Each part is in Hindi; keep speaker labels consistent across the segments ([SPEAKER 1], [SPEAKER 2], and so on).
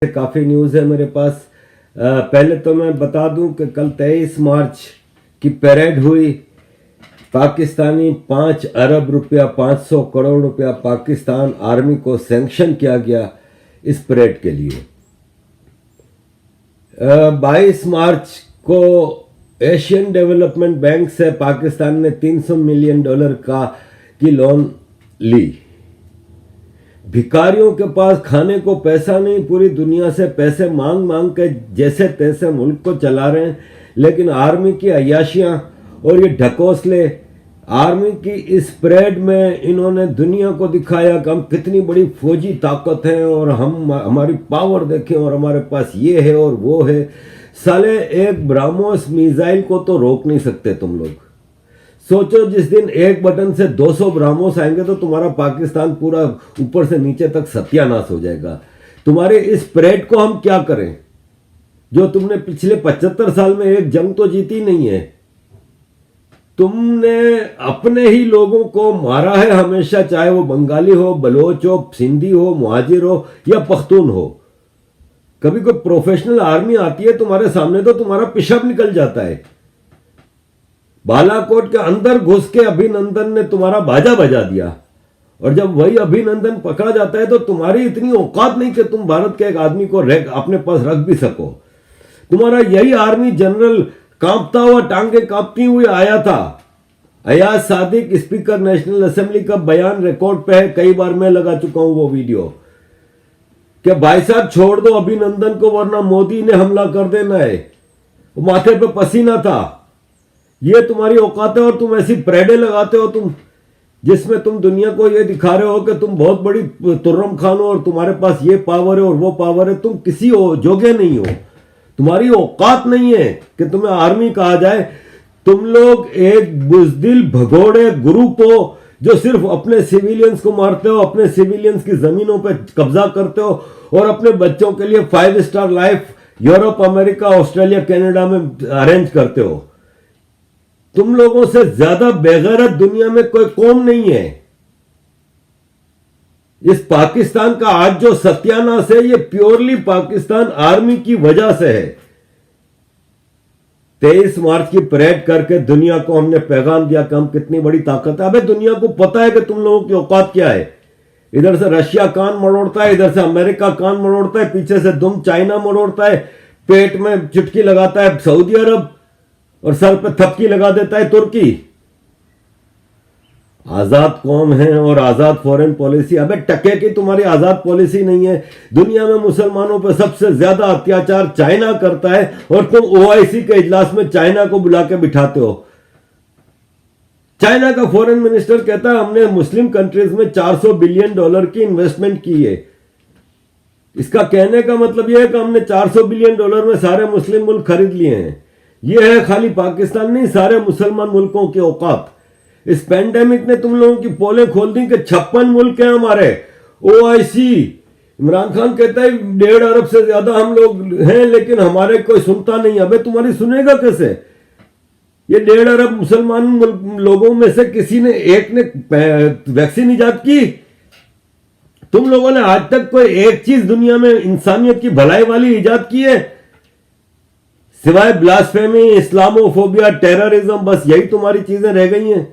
[SPEAKER 1] काफ़ी न्यूज़ है मेरे पास। पहले तो मैं बता दूं कि कल 23 मार्च की परेड हुई। पाकिस्तानी 5 अरब रुपया 500 करोड़ रुपया पाकिस्तान आर्मी को सैंक्शन किया गया इस परेड के लिए। 22 मार्च को एशियन डेवलपमेंट बैंक से पाकिस्तान ने $300 मिलियन की लोन ली। भिखारियों के पास खाने को पैसा नहीं, पूरी दुनिया से पैसे मांग मांग के जैसे तैसे मुल्क को चला रहे हैं, लेकिन आर्मी की अय्याशियां और ये ढकोसले आर्मी की इस परेड में इन्होंने दुनिया को दिखाया कि हम कितनी बड़ी फौजी ताकत हैं और हम हमारी पावर देखें और हमारे पास ये है और वो है। साले एक ब्राह्मोस मिसाइल को तो रोक नहीं सकते तुम लोग। सोचो जिस दिन एक बटन से 200 ब्राह्मोस आएंगे तो तुम्हारा पाकिस्तान पूरा ऊपर से नीचे तक सत्यानाश हो जाएगा। तुम्हारे इस परेड को हम क्या करें जो तुमने पिछले 75 साल में एक जंग तो जीती नहीं है। तुमने अपने ही लोगों को मारा है हमेशा, चाहे वो बंगाली हो, बलोच हो, सिंधी हो, मुहाजिर हो या पख्तून हो। कभी कोई प्रोफेशनल आर्मी आती है तुम्हारे सामने तो तुम्हारा पेशाब निकल जाता है। बालाकोट के अंदर घुस के अभिनंदन ने तुम्हारा बाजा बजा दिया, और जब वही अभिनंदन पकड़ा जाता है तो तुम्हारी इतनी औकात नहीं कि तुम भारत के एक आदमी को अपने पास रख भी सको। तुम्हारा यही आर्मी जनरल कांपता हुआ, टांगे कांपती हुई आया था। Ayaz Sadiq speaker national assembly का बयान रिकॉर्ड पे है, कई बार मैं लगा चुका हूं वो वीडियो, कि भाई साहब छोड़ दो अभिनंदन को वरना मोदी ने हमला कर देना है। वो माथे पे पसीना था। ये तुम्हारी औकात है और तुम ऐसी परेडें लगाते हो तुम, जिसमें तुम दुनिया को ये दिखा रहे हो कि तुम बहुत बड़ी तुर्रम खान हो और तुम्हारे पास ये पावर है और वो पावर है। तुम किसी जोगे नहीं हो, तुम्हारी औकात नहीं है कि तुम्हें आर्मी कहा जाए। तुम लोग एक बुजदिल भगोड़े ग्रुप हो जो सिर्फ अपने सिविलियंस को मारते हो, अपने सिविलियंस की जमीनों पर कब्जा करते हो और अपने बच्चों के लिए 5 star life Europe, America, Australia, Canada में अरेंज करते हो। तुम लोगों से ज्यादा बेगैरत दुनिया में कोई कौम नहीं है। इस पाकिस्तान का आज जो सत्यानाश है ये प्योरली पाकिस्तान आर्मी की वजह से है। 23 मार्च की परेड करके दुनिया को हमने पैगाम दिया कि हम कितनी बड़ी ताकत है। अबे दुनिया को पता है कि तुम लोगों की औकात क्या है। इधर से रशिया कान मरोड़ता है, इधर से अमेरिका कान मरोड़ता है, पीछे से दुम चाइना मरोड़ता है, पेट में चुटकी लगाता है सऊदी अरब और सर पे थपकी लगा देता है तुर्की। आजाद कौम है और आजाद फॉरेन पॉलिसी। अबे टके की तुम्हारी आजाद पॉलिसी नहीं है। दुनिया में मुसलमानों पर सबसे ज्यादा अत्याचार चाइना करता है और तुम ओआईसी के इजलास में चाइना को बुला के बिठाते हो। चाइना का फॉरेन मिनिस्टर कहता है हमने मुस्लिम कंट्रीज में $400 बिलियन की इन्वेस्टमेंट की है। इसका कहने का मतलब यह है कि हमने $400 बिलियन में सारे मुस्लिम मुल्क खरीद लिए हैं। यह है खाली पाकिस्तान नहीं, सारे मुसलमान मुल्कों की औकात। इस पेंडेमिक ने तुम लोगों की पोलें खोल दी कि 56 मुल्क हैं हमारे। ओआईसी इमरान खान कहता है 1.5 अरब से ज्यादा हम लोग हैं, लेकिन हमारे कोई सुनता नहीं। अबे तुम्हारी सुनेगा कैसे? ये 1.5 अरब मुसलमान लोगों में से किसी ने एक ने वैक्सीन इजाद की? तुम लोगों ने आज तक कोई एक चीज दुनिया में इंसानियत की भलाई वाली इजाद की है सिवाय ब्लास्फेमी, इस्लामोफोबिया, टेररिज्म? बस यही तुम्हारी चीजें रह गई हैं।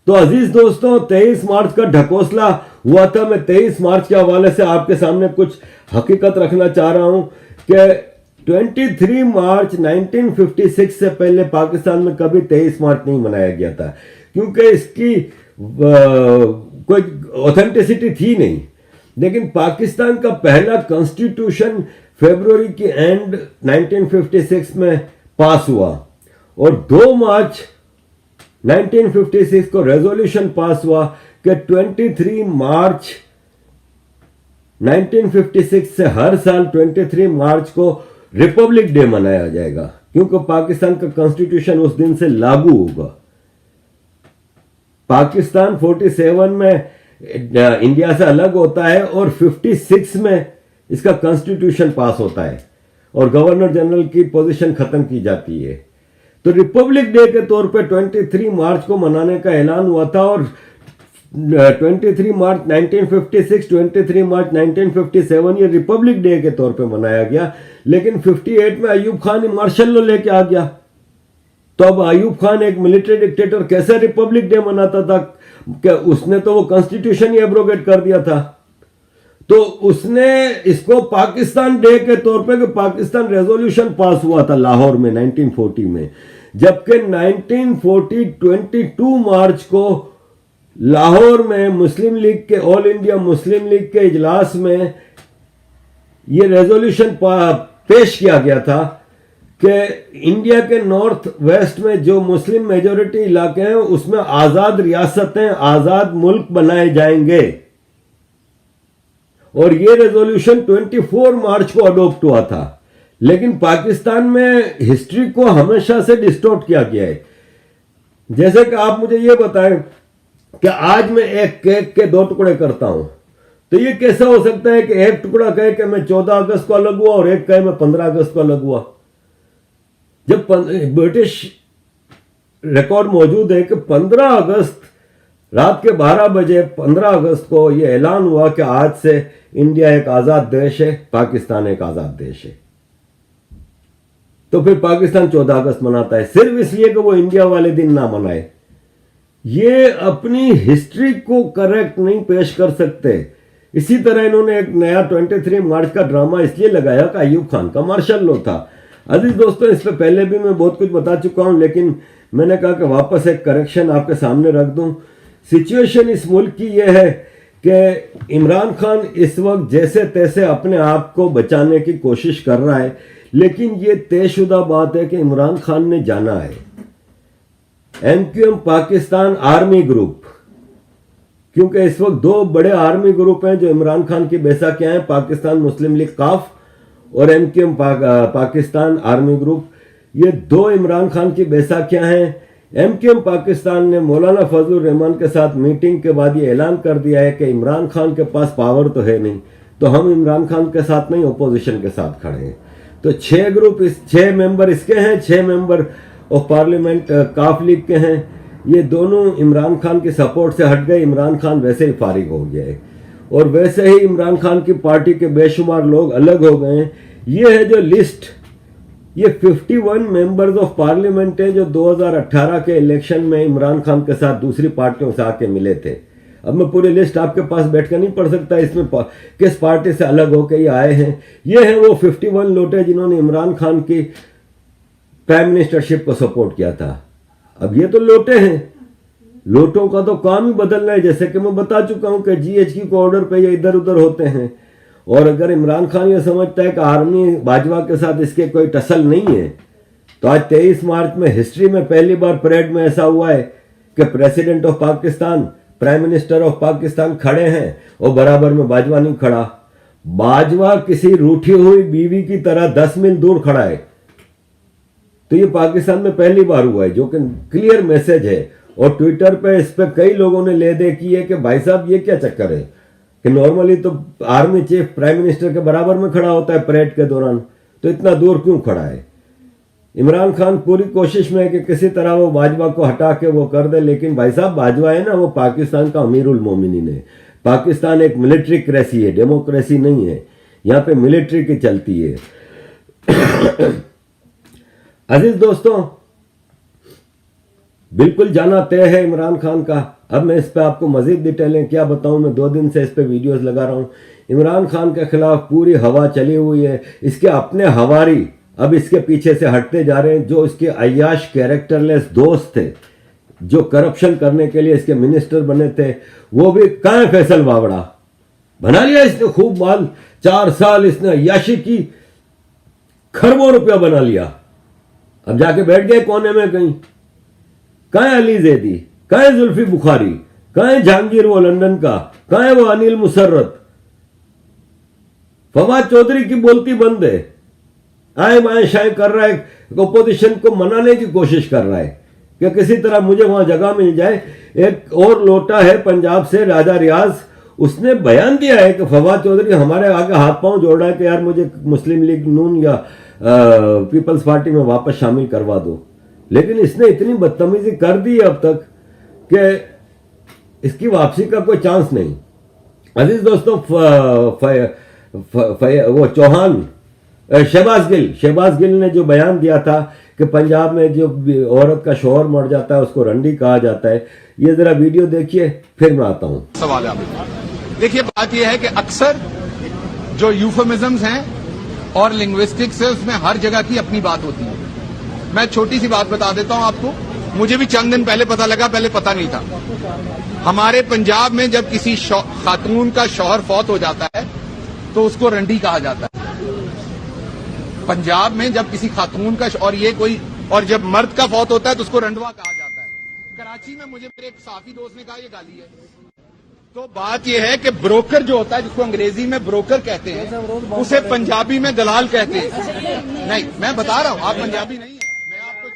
[SPEAKER 1] तो अजीज दोस्तों, 23 मार्च का ढकोसला हुआ था। मैं 23 मार्च के हवाले से आपके सामने कुछ हकीकत रखना चाह रहा हूं कि 23 मार्च 1956 से पहले पाकिस्तान में कभी 23 मार्च नहीं मनाया गया था, क्योंकि इसकी कोई ऑथेंटिसिटी थी नहीं। लेकिन पाकिस्तान का पहला कॉन्स्टिट्यूशन फरवरी की एंड 1956 में पास हुआ और 2 मार्च 1956 को रेजोल्यूशन पास हुआ कि 23 मार्च 1956 से हर साल 23 मार्च को रिपब्लिक डे मनाया जाएगा, क्योंकि पाकिस्तान का कॉन्स्टिट्यूशन उस दिन से लागू होगा। पाकिस्तान 47 में इंडिया से अलग होता है और 56 में इसका कॉन्स्टिट्यूशन पास होता है और गवर्नर जनरल की पोजीशन खत्म की जाती है। तो रिपब्लिक डे के तौर पे 23 मार्च को मनाने का ऐलान हुआ था और 23 मार्च 1956, 23 मार्च 1957 ये रिपब्लिक डे के तौर पे मनाया गया, लेकिन 58 में अयूब खान मार्शल लॉ लेके आ गया। तो अब अयूब खान एक मिलिट्री डिक्टेटर कैसे रिपब्लिक डे मनाता था? कि उसने तो वो कॉन्स्टिट्यूशन ही एब्रोगेट कर दिया था। तो उसने इसको पाकिस्तान डे के तौर पे, कि पाकिस्तान रेजोल्यूशन पास हुआ था लाहौर में 1940 में, जबकि 1940 22 मार्च को लाहौर में मुस्लिम लीग के, ऑल इंडिया मुस्लिम लीग के इजलास में ये रेजोल्यूशन पेश किया गया था कि इंडिया के नॉर्थ वेस्ट में जो मुस्लिम मेजोरिटी इलाके हैं उसमें आजाद रियासतें, आजाद मुल्क बनाए जाएंगे। और ये रेजोल्यूशन 24 मार्च को अडॉप्ट हुआ था। लेकिन पाकिस्तान में हिस्ट्री को हमेशा से डिस्टॉर्ट किया गया है। जैसे कि आप मुझे ये बताएं कि आज मैं एक केक के 2 टुकड़े करता हूं, तो ये कैसा हो सकता है कि एक टुकड़ा कहे कि मैं 14 अगस्त को अलग हुआ और एक कहे मैं 15 अगस्त को अलग हुआ? जब ब्रिटिश रिकॉर्ड मौजूद है कि 15 अगस्त रात के 12 बजे 15 अगस्त को यह ऐलान हुआ कि आज से इंडिया एक आजाद देश है, पाकिस्तान एक आजाद देश है। तो फिर पाकिस्तान 14 अगस्त मनाता है सिर्फ इसलिए कि वो इंडिया वाले दिन ना मनाए। ये अपनी हिस्ट्री को करेक्ट नहीं पेश कर सकते। इसी तरह इन्होंने एक नया 23 मार्च का ड्रामा इसलिए लगाया कि अयूब खान का मार्शल लॉ था। अजीज दोस्तों, इस पे पहले भी मैं बहुत कुछ बता चुका हूं, लेकिन मैंने कहा कि वापस एक करेक्शन आपके सामने रख दूं। सिचुएशन इस मुल्क की यह है कि इमरान खान इस वक्त जैसे तैसे अपने आप को बचाने की कोशिश कर रहा है, लेकिन ये तयशुदा बात है कि इमरान खान ने जाना है एमक्यूएम पाकिस्तान आर्मी ग्रुप, क्योंकि इस वक्त 2 बड़े आर्मी ग्रुप हैं जो इमरान खान की बैसाखियां हैं, पाकिस्तान मुस्लिम लीग काफ और एमक्यूएम पाकिस्तान आर्मी ग्रुप। ये 2 इमरान खान की बैसाखियां हैं। एमक्यूएम पाकिस्तान ने मौलाना फजलुर रहमान के साथ मीटिंग के बाद ये ऐलान कर दिया है कि इमरान खान के पास पावर तो है नहीं, तो हम इमरान खान के साथ नहीं ओपोजिशन के साथ खड़े हैं। तो 6 ग्रुप, 6 मेंबर इसके हैं, 6 member of parliament calf league के हैं। ये दोनों इमरान खान की सपोर्ट से हट गए। इमरान खान वैसे ही फारिग हो गया है और वैसे ही इमरान खान की पार्टी के बेशुमार लोग अलग हो गए हैं। ये है जो लिस्ट, ये 51 मेंबर्स ऑफ पार्लियामेंट हैं जो 2018 के इलेक्शन में इमरान खान के साथ दूसरी पार्टियों से आके मिले थे। अब मैं पूरी लिस्ट आपके पास बैठकर नहीं पढ़ सकता इसमें किस पार्टी से अलग होकर ये आए हैं। ये हैं वो 51 लोटे जिन्होंने इमरान खान की प्राइम मिनिस्टरशिप को सपोर्ट किया था। अब ये तो लोटे हैं, लोटों का तो काम ही बदलना है। जैसे कि मैं बता चुका हूं कि जीएचक्यू के ऑर्डर पे ये इधर उधर होते हैं। और अगर इमरान खान ये समझता है कि आर्मी बाजवा के साथ इसके कोई टसल नहीं है, तो आज 23 मार्च में हिस्ट्री में पहली बार परेड में ऐसा हुआ है कि president of Pakistan, prime minister of Pakistan खड़े हैं और बराबर में बाजवा नहीं खड़ा। बाजवा किसी रूठी हुई बीवी की तरह 10 मील दूर खड़ा है। तो ये पाकिस्तान में पहली बार हुआ है, जो कि क्लियर मैसेज है। और ट्विटर पे इस पे कई लोगों ने ले दे की है कि भाई साहब ये क्या चक्कर है कि नॉर्मली तो आर्मी चीफ प्राइम मिनिस्टर के बराबर में खड़ा होता है परेड के दौरान, तो इतना दूर क्यों खड़ा है? इमरान खान पूरी कोशिश में है कि किसी तरह वो बाजवा को हटा के वो कर दे, लेकिन भाई साहब बाजवा है ना, वो पाकिस्तान का अमीरुल मोमिनीन है। पाकिस्तान एक मिलिट्री क्रेसी है, डेमोक्रेसी नहीं है। यहाँ पे मिलिट्री की चलती है। अजीज दोस्तों, बिल्कुल जाना तय है इमरान खान का। अब मैं इस पे आपको मजीद डिटेलें क्या बताऊं, मैं 2 दिन से इस पे वीडियोस लगा रहा हूं। इमरान खान के खिलाफ पूरी हवा चली हुई है। इसके अपने हवारी अब इसके पीछे से हटते जा रहे हैं। जो इसके अय्याश कैरेक्टरलेस दोस्त थे, जो करप्शन करने के लिए इसके मिनिस्टर बने थे, वो भी कहां है? फैसल बावड़ा बना लिया इसने खूब माल। 4 साल इसने अय्याशी की, खरबों रुपया बना लिया। अब जाके बैठ गए कोने में कहीं। कहां है अली जैदी, कहां है जुल्फी बुखारी, कहां है जहांगीर वो लंदन का, कहां है वो अनिल मुसर्रत? फवाद चौधरी की बोलती बंद है। आए माए शाए कर रहा है, ओपोजिशन को मनाने की कोशिश कर रहा है कि किसी तरह मुझे वहां जगह मिल जाए। एक और लोटा है पंजाब से, राजा रियाज, उसने बयान दिया है कि फवाद चौधरी हमारे आगे हाथ पांव जोड़ रहा है कि यार मुझे मुस्लिम लीग नून या पीपल्स पार्टी में वापस शामिल करवा दो। लेकिन इसने इतनी बदतमीजी कर दी अब तक कि इसकी वापसी का कोई चांस नहीं। अजीज दोस्तों, वो चौहान, शहबाज गिल ने जो बयान दिया था कि पंजाब में जो औरत का शौहर मर जाता है उसको रंडी कहा जाता है, ये जरा वीडियो देखिए, फिर मैं आता हूं।
[SPEAKER 2] सवाल है आपका। देखिए, बात यह है कि अक्सर जो यूफेमिज्म्स हैं और लिंग्विस्टिक्स है, उसमें हर जगह की अपनी बात होती है। मैं छोटी सी बात बता देता हूं आपको, मुझे भी चंद दिन पहले पता लगा, पहले पता नहीं था। हमारे पंजाब में जब किसी खातून का शौहर फौत हो जाता है तो उसको रंडी कहा जाता है। पंजाब में जब किसी खातून का और जब मर्द का फौत होता है तो उसको रंडवा कहा जाता है। कराची में मुझे मेरे एक साफी दोस्त ने कहा ये गाली है। तो बात यह है कि ब्रोकर जो होता है, जिसको अंग्रेजी में ब्रोकर कहते हैं, उसे पंजाबी में दलाल कहते हैं। नहीं, मैं बता रहा हूं, आप पंजाबी नहीं है, मैं आपको।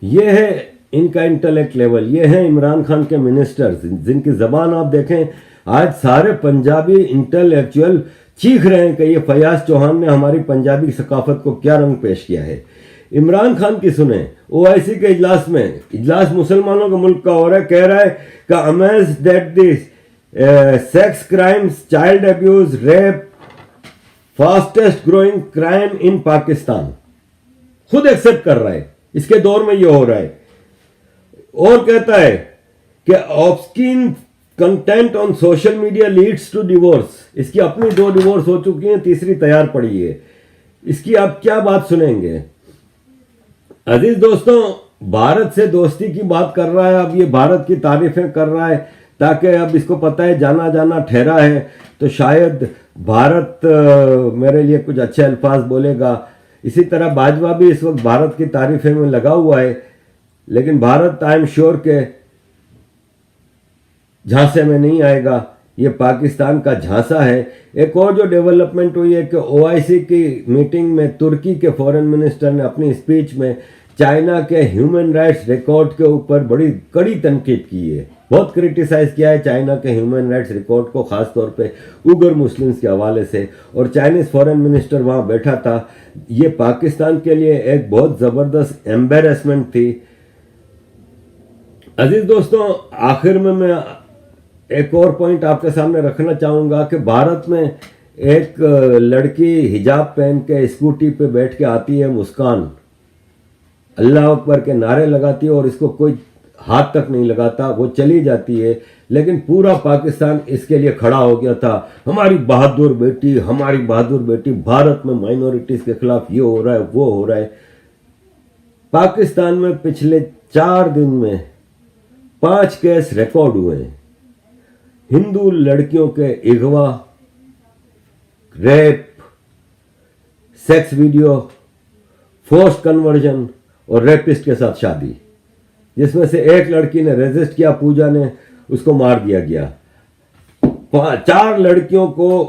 [SPEAKER 1] ये है इनका इंटेलेक्ट लेवल, ये है इमरान खान के मिनिस्टर्स, जिनकी जबान आप देखें, आज सारे पंजाबी इंटेलेक्चुअल चीख रहे हैं कि ये फयाज चौहान ने हमारी पंजाबी सकाफत को क्या रंग पेश किया है। इमरान खान की सुने, ओआईसी के इजलास मुसलमानों के मुल्क का हो रहा है, कह रहा है कि amaze that this sex crimes, child abuse, rape fastest growing crime इन पाकिस्तान, खुद एक्सेप्ट कर रहा है इसके दौर में ये हो रहा है। और कहता है कि obscene content on social media leads to divorce, इसकी अपनी 2 डिवोर्स हो चुकी हैं, तीसरी तैयार पड़ी है। इसकी आप क्या बात सुनेंगे? अजीज दोस्तों, भारत से दोस्ती की बात कर रहा है, अब ये भारत की तारीफें कर रहा है ताकि अब इसको पता है जाना जाना ठहरा है, तो शायद भारत मेरे लिए कुछ अच्छे अल्फाज बोलेगा। इसी तरह बाजवा भी इस वक्त भारत की तारीफें में लगा हुआ है, लेकिन भारत आई एम श्योर के झांसे में नहीं आएगा, ये पाकिस्तान का झांसा है। एक और जो डेवलपमेंट हुई है कि ओआईसी की मीटिंग में तुर्की के फॉरेन मिनिस्टर ने अपनी स्पीच में चाइना के ह्यूमन राइट्स रिकॉर्ड के ऊपर बड़ी कड़ी तनकीद की है, बहुत क्रिटिसाइज किया है चाइना के ह्यूमन राइट्स रिकॉर्ड को, खास तौर पे उगर मुस्लिम्स के हवाले से। और चाइनीज फॉरेन मिनिस्टर वहाँ बैठा था। ये पाकिस्तान के लिए एक बहुत ज़बरदस्त एम्बेरसमेंट थी। अजीज दोस्तों, आखिर में मैं एक और पॉइंट आपके सामने रखना चाहूँगा कि भारत में एक लड़की हिजाब पहन के स्कूटी पे बैठ के आती है, मुस्कान, अल्लाह अकबर के नारे लगाती है और इसको कोई हाथ तक नहीं लगाता, वो चली जाती है। लेकिन पूरा पाकिस्तान इसके लिए खड़ा हो गया था, हमारी बहादुर बेटी, हमारी बहादुर बेटी। भारत में माइनॉरिटीज़ के खिलाफ ये हो रहा है, वो हो रहा है। पाकिस्तान में पिछले 4 दिन में 5 केस रिकॉर्ड हुए हैं, हिंदू लड़कियों के अगवा, rape, sex video, force conversion और रेपिस्ट के साथ शादी, जिसमें से एक लड़की ने रेजिस्ट किया, पूजा ने, उसको मार दिया गया। 4 लड़कियों को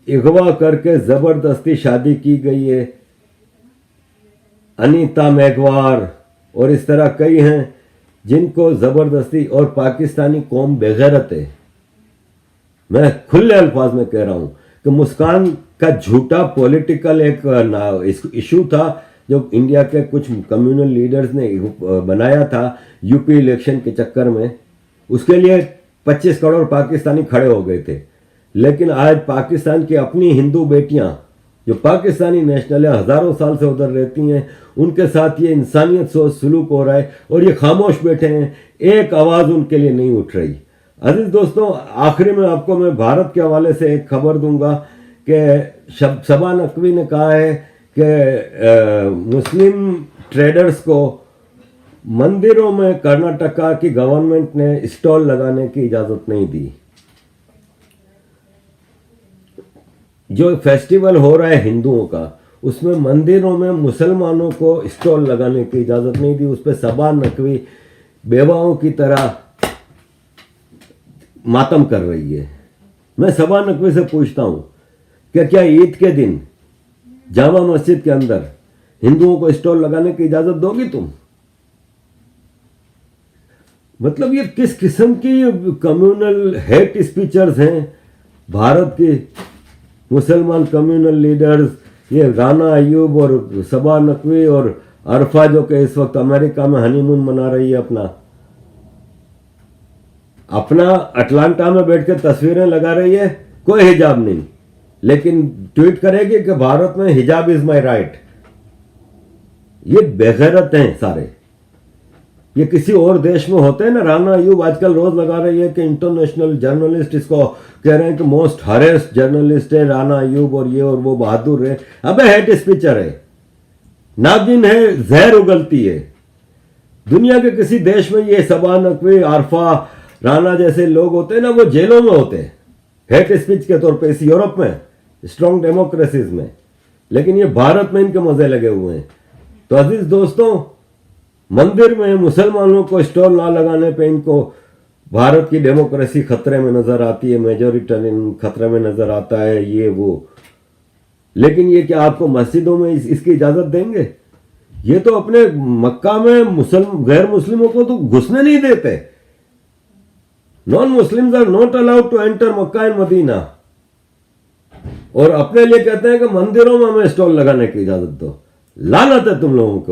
[SPEAKER 1] अगवा करके जबरदस्ती शादी की गई है। अनीता मेघवार और इस तरह कई हैं जिनको जबरदस्ती, और पाकिस्तानी कौम बेगैरत है। मैं खुले अल्फाज में कह रहा हूं कि मुस्कान का झूठा पॉलिटिकल एक इशू था जो इंडिया के कुछ कम्युनल लीडर्स ने बनाया था यूपी इलेक्शन के चक्कर में। उसके लिए 25 करोड़ पाकिस्तानी खड़े हो गए थे। लेकिन आज पाकिस्तान की अपनी हिंदू बेटियां जो पाकिस्तानी नेशनल है, हजारों साल से उधर रहती हैं, उनके साथ ये इंसानियत सोच सलूक हो रहा है और ये खामोश बैठे हैं, एक आवाज़ उनके लिए नहीं उठ रही। अजीज दोस्तों, आखिरी में आपको मैं भारत के हवाले से एक खबर दूंगा कि शबा नकवी ने कहा है कि मुस्लिम ट्रेडर्स को मंदिरों में कर्नाटका की गवर्नमेंट ने स्टॉल लगाने की इजाज़त नहीं दी। जो फेस्टिवल हो रहा है हिंदुओं का, उसमें मंदिरों में मुसलमानों को स्टॉल लगाने की इजाज़त नहीं दी। उस पर शबा नकवी बेवाओं की तरह मातम कर रही है। मैं शबा नकवी से पूछता हूं कि क्या ईद के दिन जामा मस्जिद के अंदर हिंदुओं को स्टॉल लगाने की इजाजत दोगी तुम? मतलब ये किस किस्म की कम्युनल हेट स्पीचर्स हैं भारत की मुसलमान कम्युनल लीडर्स, ये राना अयूब और शबा नकवी और अरफा जो कि इस वक्त अमेरिका में हनीमून मना रही है अपना। अपना अटलांटा में बैठ के तस्वीरें लगा रही है, कोई हिजाब नहीं, लेकिन ट्वीट करेगी कि भारत में हिजाब इज माय राइट। ये बेगैरत हैं सारे। ये किसी और देश में होते हैं ना। राना अयूब आजकल रोज लगा रही है कि इंटरनेशनल जर्नलिस्ट, इसको कह रहे हैं कि मोस्ट हरेस्ट जर्नलिस्ट है राना अयूब, और ये और वो बहादुर है। अबे हेट स्पीचर है, नागिन है, जहर उगलती है। दुनिया के किसी देश में ये सबा नकवी, आरफा, राना जैसे लोग होते हैं ना, वो जेलों में होते हैं हेट स्पीच के तौर पे, इस यूरोप में स्ट्रॉन्ग डेमोक्रेसीज में। लेकिन ये भारत में इनके मजे लगे हुए हैं। तो अजीज दोस्तों, मंदिर में मुसलमानों को स्टॉल ना लगाने पे इनको भारत की डेमोक्रेसी खतरे में नजर आती है, मेजोरिटेरियन खतरे में नजर आता है, ये वो। लेकिन ये क्या आपको मस्जिदों में इसकी इजाजत देंगे? ये तो अपने मक्का में गैर मुस्लिमों को तो घुसने नहीं देते। Non Muslims are not allowed to enter Mecca and Medina, और अपने लिए कहते हैं कि मंदिरों में हमें स्टॉल लगाने की इजाजत दो। लानत है तुम लोगों को।